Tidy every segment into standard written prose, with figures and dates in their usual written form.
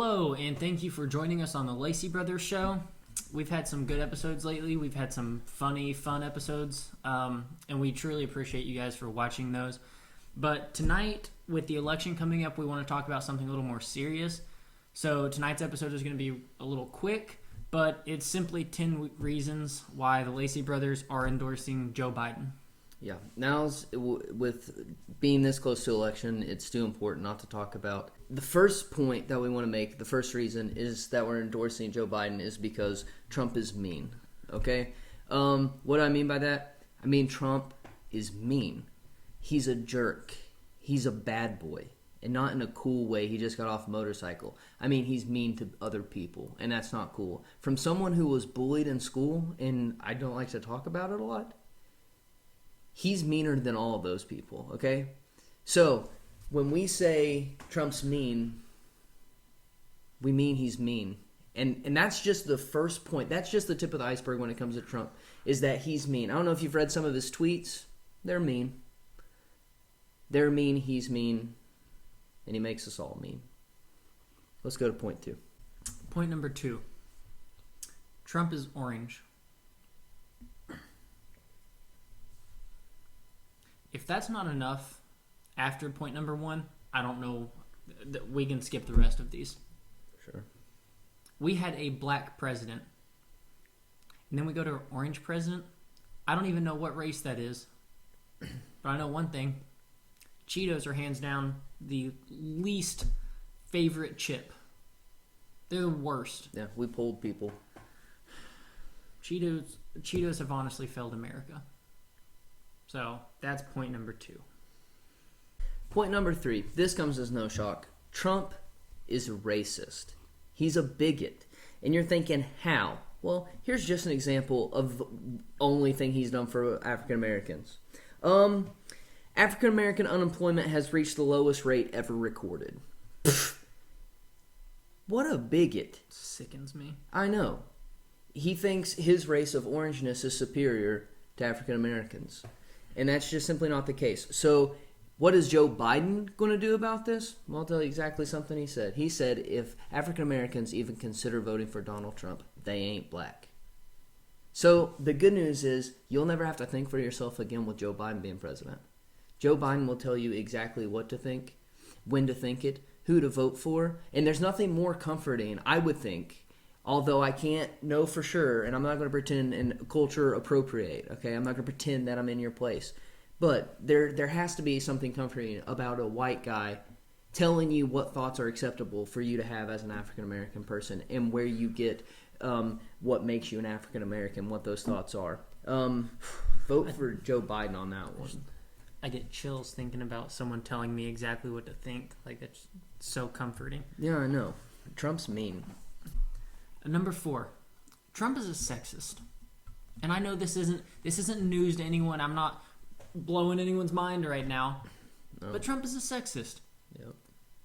Hello, and thank you for joining us on the Lacey Brothers Show. We've had some good episodes lately. We've had some funny, fun episodes, and we truly appreciate you guys for watching those. But tonight, with the election coming up, we want to talk about something a little more serious. So tonight's episode is going to be a little quick, but it's simply 10 reasons why the Lacey Brothers are endorsing Joe Biden. Yeah, with being this close to election, it's too important not to talk about. The first point that we want to make, the first reason is that we're endorsing Joe Biden is because Trump is mean, okay? What do I mean by that? I mean Trump is mean. He's a jerk. He's a bad boy. And not in a cool way, he just got off a motorcycle. I mean, he's mean to other people, and that's not cool. From someone who was bullied in school, and I don't like to talk about it a lot, he's meaner than all of those people, okay? So, when we say Trump's mean, we mean he's mean. And that's just the first point. That's just the tip of the iceberg when it comes to Trump, is that he's mean. I don't know if you've read some of his tweets. They're mean. They're mean, he's mean, and he makes us all mean. Let's go to point 2. Point number 2. Trump is orange. If that's not enough after point number 1, I don't know. We can skip the rest of these. Sure. We had a black president, and then we go to an orange president. I don't even know what race that is, but I know one thing. Cheetos are hands down the least favorite chip. They're the worst. Yeah, we polled people. Cheetos have honestly failed America. So that's point number 2. Point number 3. This comes as no shock. Trump is racist. He's a bigot. And you're thinking, how? Well, here's just an example of the only thing he's done for African Americans. African American unemployment has reached the lowest rate ever recorded. What a bigot. Sickens me. I know. He thinks his race of orangeness is superior to African Americans. And that's just simply not the case. So, what is Joe Biden going to do about this? Well, I'll tell you exactly something he said. He said if African Americans even consider voting for Donald Trump, they ain't black. So, the good news is you'll never have to think for yourself again with Joe Biden being president. Joe Biden will tell you exactly what to think, when to think it, who to vote for, and there's nothing more comforting, I would think, although I can't know for sure, and I'm not going to pretend and culture appropriate, okay? I'm not going to pretend that I'm in your place. But there has to be something comforting about a white guy telling you what thoughts are acceptable for you to have as an African-American person and where you get what makes you an African-American, what those thoughts are. Vote for Joe Biden on that one. I get chills thinking about someone telling me exactly what to think. Like, that's so comforting. Yeah, I know. Trump's mean. Number 4, Trump is a sexist. And I know this isn't news to anyone. I'm not blowing anyone's mind right now. No. But Trump is a sexist. Yep.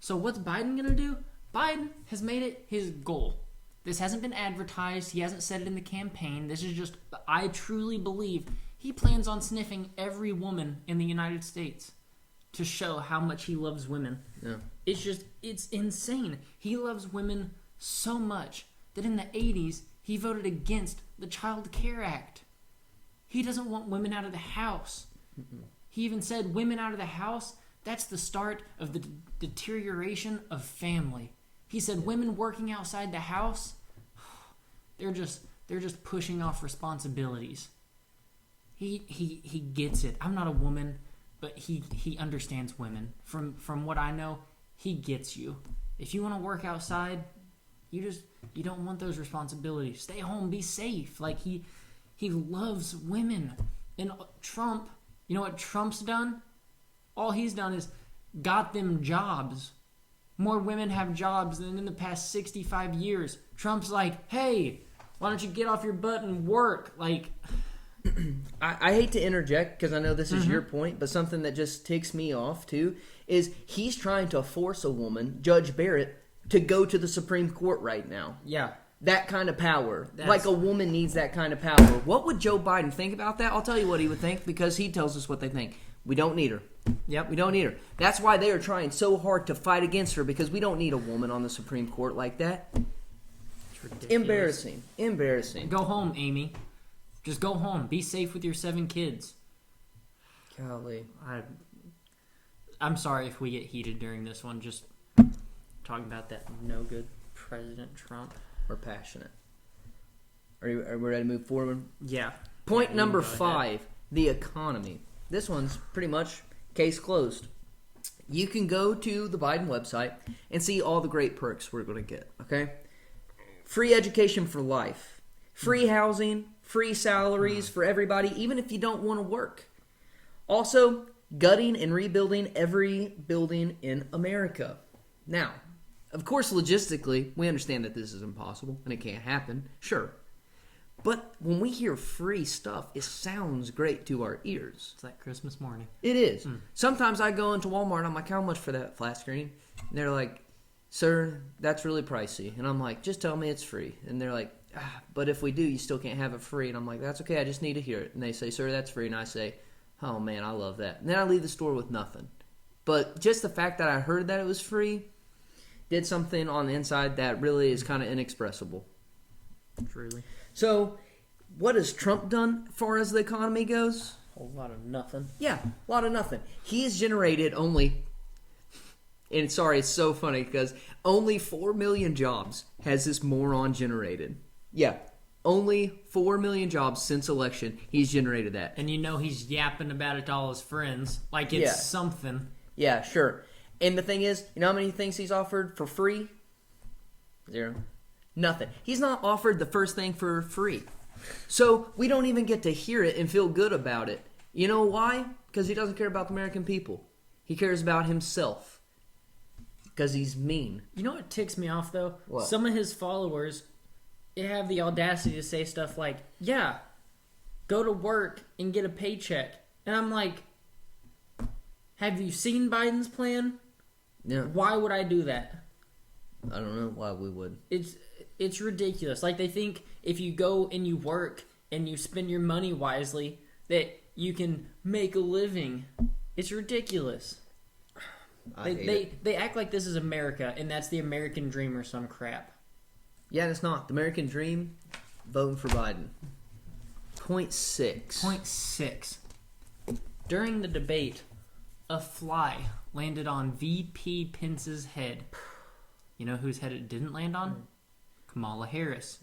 So what's Biden going to do? Biden has made it his goal. This hasn't been advertised. He hasn't said it in the campaign. This is just, I truly believe he plans on sniffing every woman in the United States to show how much he loves women. Yeah. It's insane. He loves women so much that in the 80s, he voted against the Child Care Act. He doesn't want women out of the house. Mm-mm. He even said women out of the house, that's the start of the deterioration of family. He said women working outside the house, they're just pushing off responsibilities. He gets it. I'm not a woman, but he understands women. From what I know, he gets you. If you want to work outside, you don't want those responsibilities. Stay home, be safe. Like he loves women. And Trump, you know what Trump's done? All he's done is got them jobs. More women have jobs than in the past 65 years. Trump's like, hey, why don't you get off your butt and work? Like, I hate to interject because I know this is your point, but something that just ticks me off too is he's trying to force a woman, Judge Barrett, to go to the Supreme Court right now. Yeah. That kind of power. Like a woman needs that kind of power. What would Joe Biden think about that? I'll tell you what he would think because he tells us what they think. We don't need her. Yep. We don't need her. That's why they are trying so hard to fight against her, because we don't need a woman on the Supreme Court like that. It's ridiculous. Embarrassing. Embarrassing. Go home, Amy. Just go home. Be safe with your 7 kids. Golly. I'm sorry if we get heated during this one. Just talking about that no good President Trump. We're passionate. Are we ready to move forward? Yeah. Point Yeah, number go ahead. 5, the economy. This one's pretty much case closed. You can go to the Biden website and see all the great perks we're going to get, okay? Free education for life. Free housing. Free salaries for everybody, even if you don't want to work. Also, gutting and rebuilding every building in America. Now, of course, logistically, we understand that this is impossible and it can't happen. Sure. But when we hear free stuff, it sounds great to our ears. It's like Christmas morning. It is. Sometimes I go into Walmart and I'm like, how much for that flat screen? And they're like, sir, that's really pricey. And I'm like, just tell me it's free. And they're like, but if we do, you still can't have it free. And I'm like, that's okay, I just need to hear it. And they say, sir, that's free. And I say, oh man, I love that. And then I leave the store with nothing. But just the fact that I heard that it was free did something on the inside that really is kind of inexpressible. Truly. So, what has Trump done as far as the economy goes? A whole lot of nothing. Yeah, a lot of nothing. He has generated only, and sorry, it's so funny because only 4 million jobs has this moron generated. Yeah, only 4 million jobs since election, he's generated that. And you know he's yapping about it to all his friends. Like it's Yeah. something. Yeah, sure. And the thing is, you know how many things he's offered for free? 0. Nothing. He's not offered the first thing for free. So we don't even get to hear it and feel good about it. You know why? Because he doesn't care about the American people. He cares about himself. Because he's mean. You know what ticks me off though? What? Some of his followers have the audacity to say stuff like, yeah, go to work and get a paycheck. And I'm like, have you seen Biden's plan? Yeah. Why would I do that? I don't know why we would. It's ridiculous. Like they think if you go and you work and you spend your money wisely that you can make a living. It's ridiculous. They act like this is America and that's the American dream or some crap. Yeah, it's not. The American dream, voting for Biden. Point 6. Point 6. During the debate, a fly landed on VP Pence's head. You know whose head it didn't land on? Kamala Harris.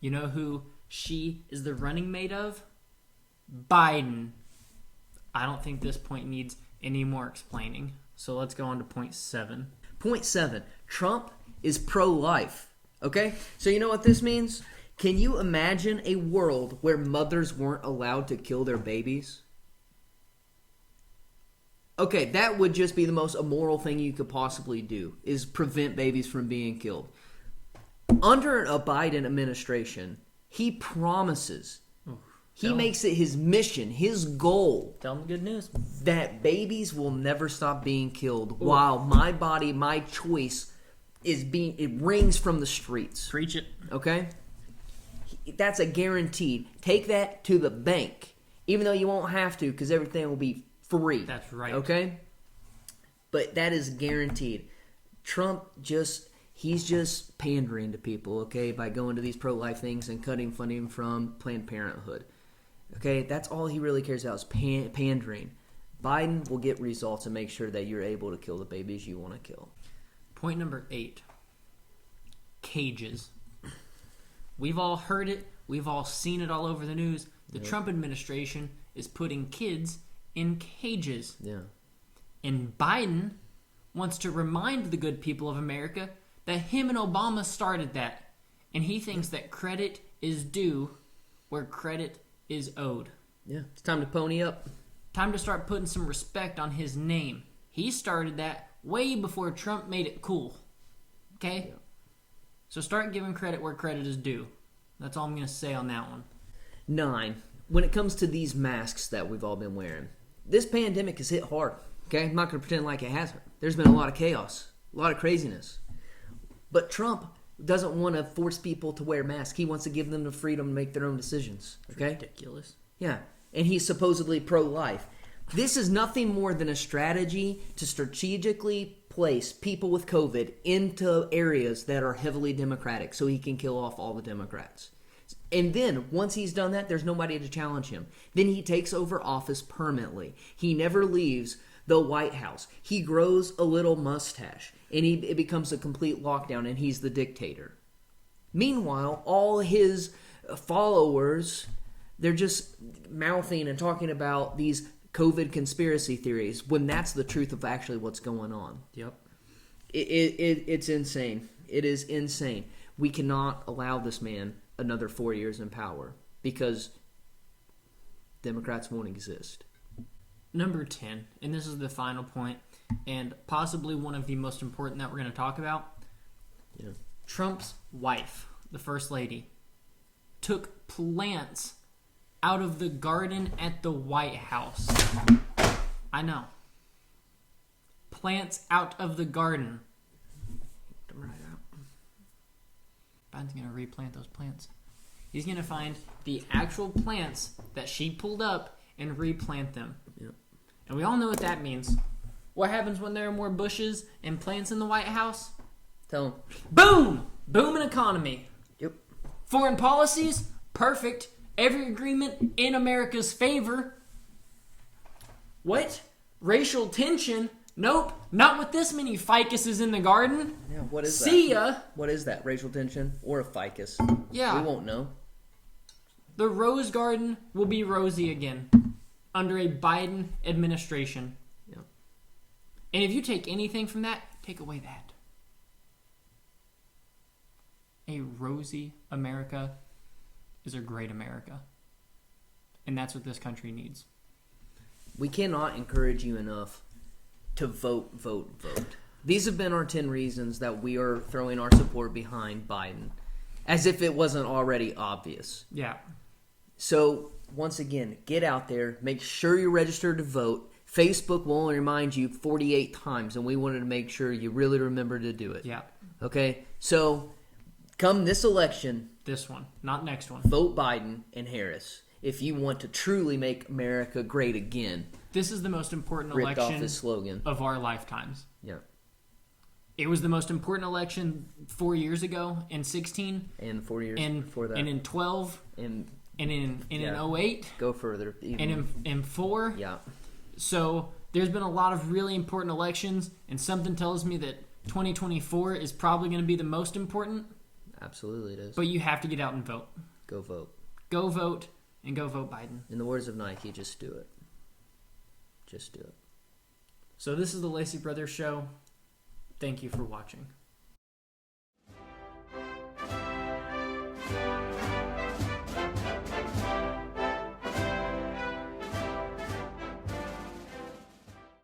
You know who she is the running mate of? Biden. I don't think this point needs any more explaining. So let's go on to point 7. Point 7. Trump is pro-life. Okay? So you know what this means? Can you imagine a world where mothers weren't allowed to kill their babies? Okay, that would just be the most immoral thing you could possibly do, is prevent babies from being killed. Under a Biden administration, he promises, he makes it his mission, his goal, Tell them the good news. that babies will never stop being killed while my body, my choice, it rings from the streets. Preach it. Okay? That's a guaranteed. Take that to the bank. Even though you won't have to, because everything will be free. That's right. Okay? But that is guaranteed. Trump he's just pandering to people, okay, by going to these pro-life things and cutting funding from Planned Parenthood. Okay? That's all he really cares about is pandering. Biden will get results and make sure that you're able to kill the babies you want to kill. Point number 8. Cages. We've all heard it. We've all seen it all over the news. The Trump administration is putting kids in cages. Yeah. And Biden wants to remind the good people of America that him and Obama started that. And he thinks that credit is due where credit is owed. Yeah. It's time to pony up. Time to start putting some respect on his name. He started that way before Trump made it cool. Okay? Yeah. So start giving credit where credit is due. That's all I'm going to say on that one. 9. When it comes to these masks that we've all been wearing, this pandemic has hit hard. Okay? I'm not going to pretend like it hasn't. There's been a lot of chaos, a lot of craziness. But Trump doesn't want to force people to wear masks. He wants to give them the freedom to make their own decisions. Okay? Ridiculous. Yeah. And he's supposedly pro-life. This is nothing more than a strategy to strategically place people with COVID into areas that are heavily Democratic so he can kill off all the Democrats. And then, once he's done that, there's nobody to challenge him. Then he takes over office permanently. He never leaves the White House. He grows a little mustache, and it becomes a complete lockdown, and he's the dictator. Meanwhile, all his followers, they're just mouthing and talking about these COVID conspiracy theories when that's the truth of actually what's going on. Yep. It's insane. It is insane. We cannot allow this man another 4 years in power because Democrats won't exist. Number 10, and this is the final point, and possibly one of the most important that we're going to talk about. Yeah. Trump's wife, the First Lady, took plants out of the garden at the White House. I know. Plants out of the garden. Them right out. Biden's going to replant those plants. He's going to find the actual plants that she pulled up and replant them. Yep. And we all know what that means. What happens when there are more bushes and plants in the White House? Tell him. Boom! Boom in economy. Yep. Foreign policies? Perfect. Every agreement in America's favor. What? Racial tension? Nope. Not with this many ficuses in the garden. Yeah, what is See that? ya. What is that? Racial tension or a ficus? Yeah. We won't know. The Rose Garden will be rosy again under a Biden administration. Yeah. And if you take anything from that, take away that. A rosy America is a great America. And that's what this country needs. We cannot encourage you enough to vote, vote, vote. These have been our 10 reasons that we are throwing our support behind Biden, as if it wasn't already obvious. Yeah. So, once again, get out there, make sure you're registered to vote. Facebook will only remind you 48 times, and we wanted to make sure you really remember to do it. Yeah. Okay? So, come this election, This one, not next one. vote Biden and Harris if you want to truly make America great again. This is the most important Ripped off election his slogan. of our lifetimes. Yeah. It was the most important election 4 years ago in 16, And 4 years and before that. and in 12, And and in Yeah. 08, go further. Even, and in 4. yeah. So there's been a lot of really important elections, and something tells me that 2024 is probably going to be the most important. Absolutely it is. But you have to get out and vote. Go vote. Go vote, and go vote Biden. In the words of Nike, just do it. Just do it. So this is the Lacey Brothers Show. Thank you for watching.